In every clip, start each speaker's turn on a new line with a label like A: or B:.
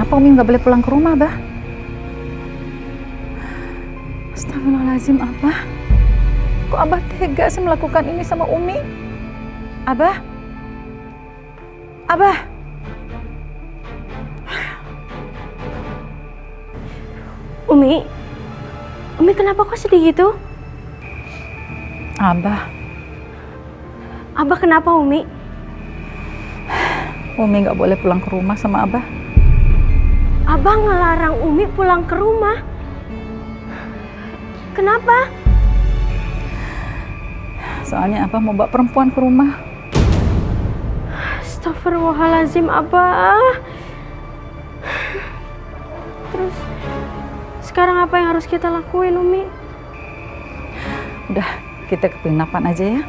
A: kenapa Umi nggak boleh pulang ke rumah, Abah? Astagfirullahaladzim, Abah. Kok Abah tega sih melakukan ini sama Umi? Abah? Abah?
B: Umi kenapa kok sedih gitu?
A: Abah
B: Kenapa Umi?
A: Umi nggak boleh pulang ke rumah sama Abah.
B: Abah ngelarang Umi pulang ke rumah. Kenapa?
A: Soalnya Abah mau bawa perempuan ke rumah.
B: Astagfirullahaladzim, Abah. Terus sekarang apa yang harus kita lakuin, Umi?
A: Udah, kita ke penginapan aja ya.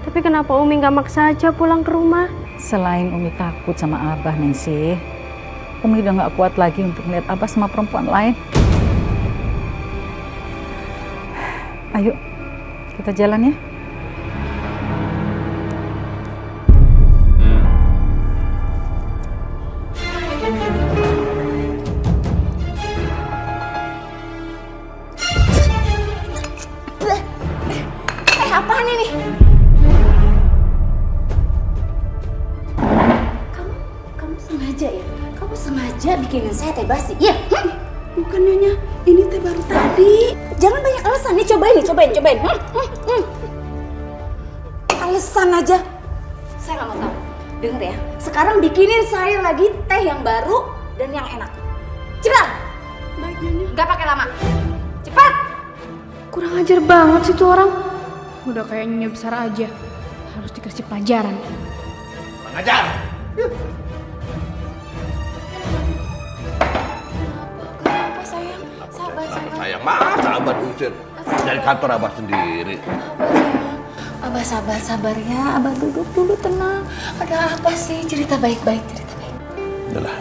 B: Tapi kenapa Umi nggak maksa aja pulang ke rumah?
A: Selain Umi takut sama Abah, Ningsih, Umi udah nggak kuat lagi untuk melihat Abah sama perempuan lain. Ayo, kita jalan ya.
C: Apaan ini? Kamu sengaja ya? Kamu sengaja bikinin saya teh basi? Iya?
D: Bukan Nyonya, ini teh baru tadi.
C: Jangan banyak alasan nih, cobain. Alasan aja. Saya nggak mau tahu. Dengar ya, sekarang bikinin saya lagi teh yang baru dan yang enak. Cepat!
D: Baik Nyonya.
C: Nggak pakai lama. Cepat!
D: Kurang ajar banget sih tuh orang. Udah kayak Nyonya besar aja. Harus dikasih pelajaran.
E: Kurang ajar!
C: Kenapa sayang? Sabar.
E: Sayang, masa Abah diusir dari kantor Abah sendiri?
C: Abah sabar ya. Abah duduk dulu, tenang. Ada apa sih? Cerita baik-baik.
E: Udahlah,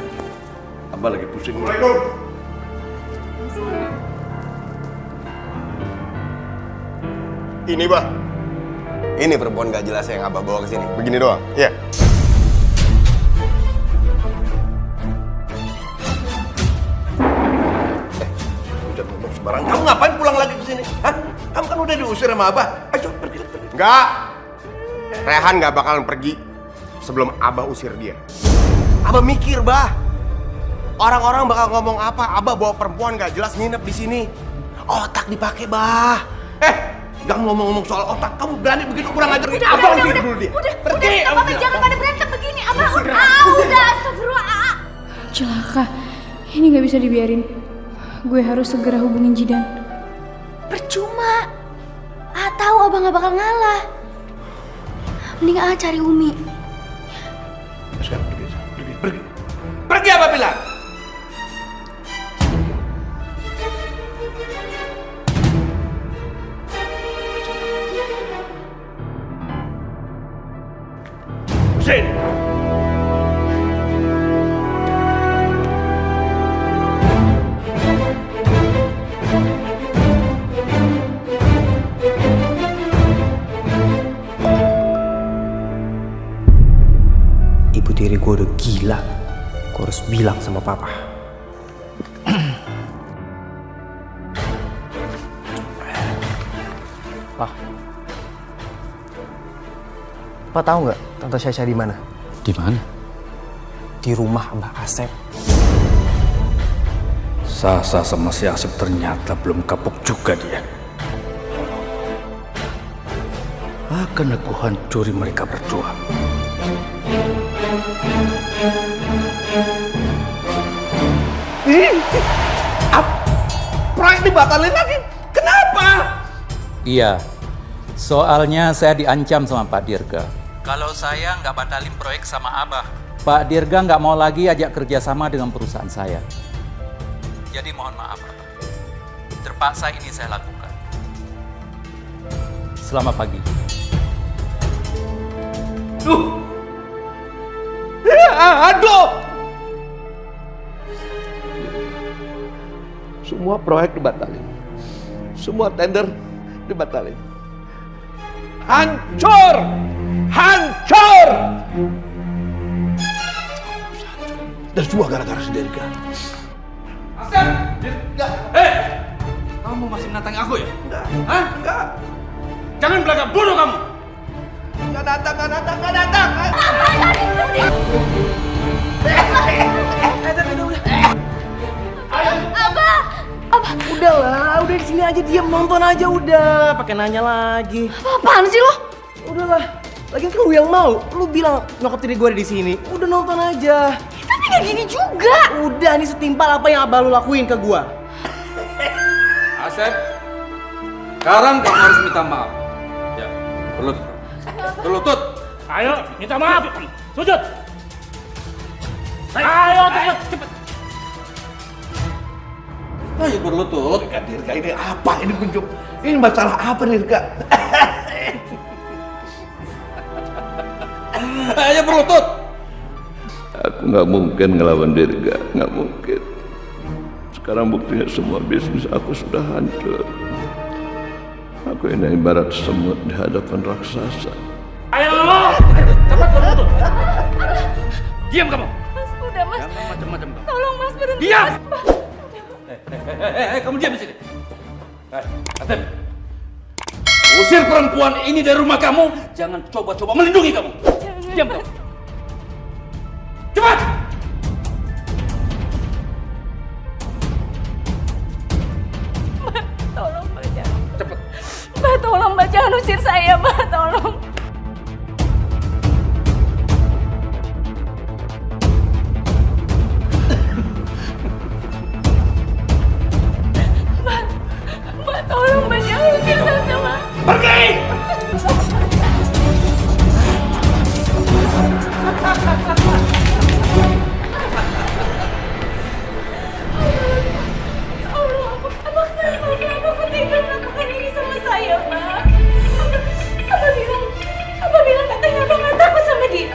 E: Abah lagi pusing. Assalamualaikum.
F: Ini, Bah. Ini perempuan gak jelas yang Abah bawa ke sini. Begini doang. Iya.
E: Udah ngomong sembarang. Kamu ngapain pulang lagi ke sini? Hah? Kamu kan udah diusir sama Abah. Ayo, pergi.
F: Enggak. Rehan gak bakalan pergi sebelum Abah usir dia. Abah mikir, Bah. Orang-orang bakal ngomong apa? Abah bawa perempuan gak jelas nginep di sini. Otak dipakai, Bah. Jangan ngomong-ngomong soal otak. Kamu berani begitu kurang ajar. Abah usir dulu dia. Pergi.
C: Stop, jangan pada berantem begini. Abah, udah, astagfirullah.
D: Celaka. Ini gak bisa dibiarin. Gue harus segera hubungin Jidan.
C: Percuma. Tahu Abah gak bakal ngalah. Mending cari Umi.
E: Sekarang pergi. Pergi Abah bilang. Husein.
G: Ibu tiri gue udah gila. Gue harus bilang sama papa. Pak tahu nggak Tante Syasha di mana?
H: Di mana?
G: Di rumah Mbak Asep.
H: Sasa sama si Asep ternyata belum kapok juga dia. Akan aku hancuri mereka berdua.
E: Proyek dibatalin lagi? Kenapa?
I: Iya, soalnya saya diancam sama Pak Dirga. Kalau saya nggak batalin proyek sama Abah, Pak Dirga nggak mau lagi ajak kerjasama dengan perusahaan saya. Jadi mohon maaf, Abah. Terpaksa ini saya lakukan. Selamat pagi.
E: Aduh! Semua proyek dibatalin. Semua tender dibatalin. Hancur! Hancur! Dan semua gara-gara si Dirga.
H: Asep! Kamu masih menantang aku ya?
E: Enggak.
H: Hah?
E: Enggak.
H: Jangan belagak bodoh kamu!
E: Enggak datang.
J: Udahlah, udah di sini aja diam nonton aja udah. Pakai nanya lagi.
D: Apaan sih lo?
J: Udahlah. Lagian kan lu yang mau. Lu bilang nyokap tiri gue ada di sini. Udah nonton aja.
D: Tapi gak gini juga.
J: Udah, ini setimpal apa yang abah lu lakuin ke gua.
H: Asep, sekarang kamu harus minta maaf. Ya, berlutut.
K: Ayo, minta maaf. Sujud. Ayo, cepat.
H: Ayo berlutut.
E: Dirga, ini apa? Ini kunjung. Ini masalah apa, Dirga?
H: Ayo berlutut.
L: Aku nggak mungkin ngelawan Dirga, nggak mungkin. Sekarang buktinya semua bisnis aku sudah hancur. Aku ini ibarat semut di hadapan raksasa.
K: Ayo, cepat berlutut. Diam kamu.
D: Mas, udah mas.
H: Jangan macam-macam kamu.
D: Tolong mas, berhenti.
H: Diam!
D: Mas.
H: Kamu diam di sini. Asep, usir perempuan ini dari rumah kamu. Jangan coba-coba melindungi kamu. Diam kamu. Cepat!
D: Mbak, tolong mbak, jangan.
H: Cepat.
D: Mbak, tolong mbak, jangan usir saya mbak, tolong. Mbak, tolong mbak, jangan usir saya mbak.
H: Pergi!
D: Abang tega melakukan ini sama saya, Mbak. Abang bilang katanya abang gak takut sama dia.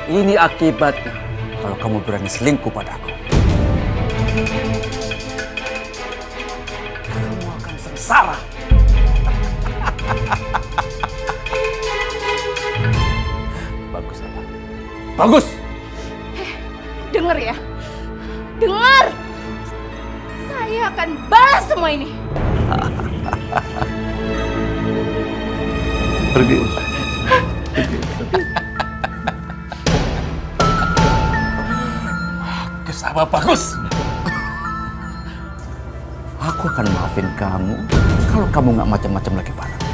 I: Ini akibatnya kalau kamu berani selingkuh padaku. Kamu akan sengsara. Bagus, apa? Bagus!
D: Dengar ya. Dengar! Saya akan balas semua ini.
L: Pergi.
I: Bagus, apa? Bagus! Aku akan maafin kamu kalau kamu nggak macam-macam lagi padaku.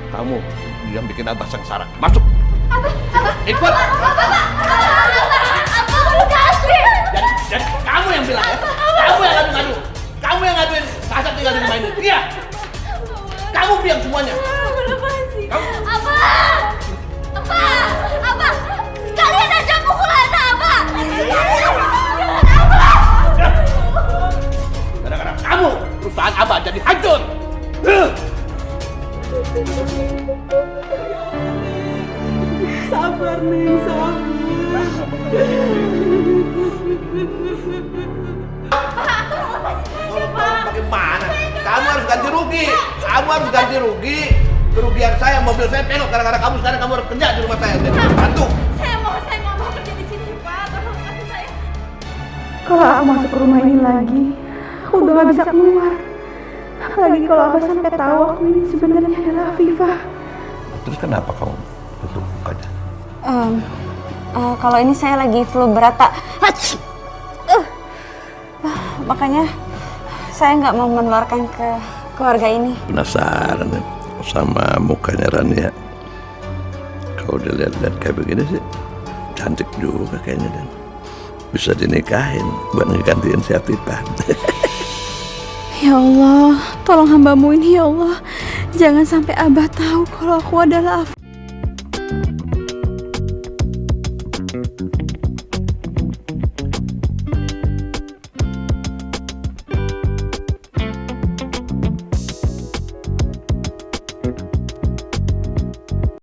E: Kamu yang bikin Abah sengsara. Masuk. Ikut.
K: Dan kamu yang bilang ya. Kamu yang ngadu-ngadu. Kamu yang ngaduin Asep tinggal di rumah ini. Iya. Kamu biang semuanya.
D: Abang! Sekalian aja pukul anak abang!
K: Gara-gara kamu, perusahaan Abah jadi hancur.
J: Sabar nih, sabar.
E: Bagaimana? Kamu harus ganti rugi. Kerugian saya, mobil saya pelok gara-gara kamu. Sekarang kamu harus kerja di rumah saya. Bantu.
D: Saya mau kerja di sini, Pak. Tolong kasih saya.
A: Kalau aku masuk ke rumah ini lagi, aku udah gak bisa keluar. Apalagi kalau Abah sampai tahu aku ini sebenarnya adalah Afifah.
L: Terus kenapa kamu tutup mukanya?
C: Kalau ini saya lagi flu berat, Pak. Makanya saya nggak mau menularkan ke keluarga ini.
L: Penasaran ya sama mukanya Rania. Kalau dilihat-lihat kayak begini sih cantik juga kayaknya, dan bisa dinikahin buat ngegantiin si Afifah.
B: Ya Allah, tolong hambamu ini ya Allah. Jangan sampai Abah tahu kalau aku adalah Afifah.